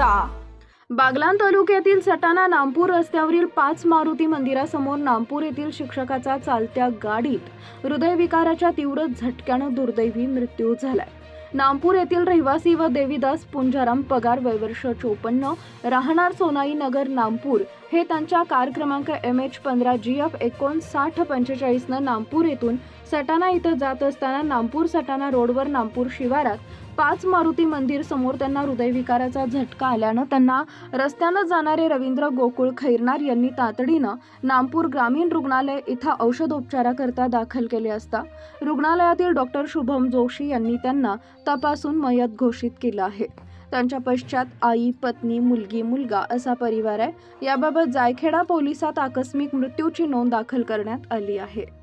बागलाण तालुक्यातील सटाणा नामपूर रस्त्यावरील 5 मारुती मंदिरासमोर नामपूर येथील शिक्षकाचा चालत्या गाडीत हृदयविकाराच्या तीव्र झटक्यानं दुर्दैवी मृत्यू झालाय। नामपूर येथील रहिवासी व देवीदास पुंजाराम पगार वय वर्ष 54 राहणार सोनाई नगर नामपूर हे त्यांच्या कार क्रमांक MH15GF 5945 न नामपूर येथून सटाणा इथं जात असताना नामपूर सटाणा रोडवर नामपूर शिवारात 5 मारुती मंदिर समोर त्यांना हृदयविकाराचा झटका आल्यानं त्यांना रस्त्यानं जाणारे रवींद्र गोकुळ खैरनार यांनी तातडीनं नामपूर ग्रामीण रुग्णालय इथं औषधोपचाराकरता दाखल केले असता रुग्णालयातील डॉक्टर शुभम जोशी यांनी त्यांना तपासून मयत घोषित केलं आहे। त्यांच्या पश्चात आई, पत्नी, मुलगी, मुलगा असा परिवार आहे। याबाबत जायखेडा पोलिसात आकस्मिक मृत्यूची नोंद दाखल करण्यात आली आहे।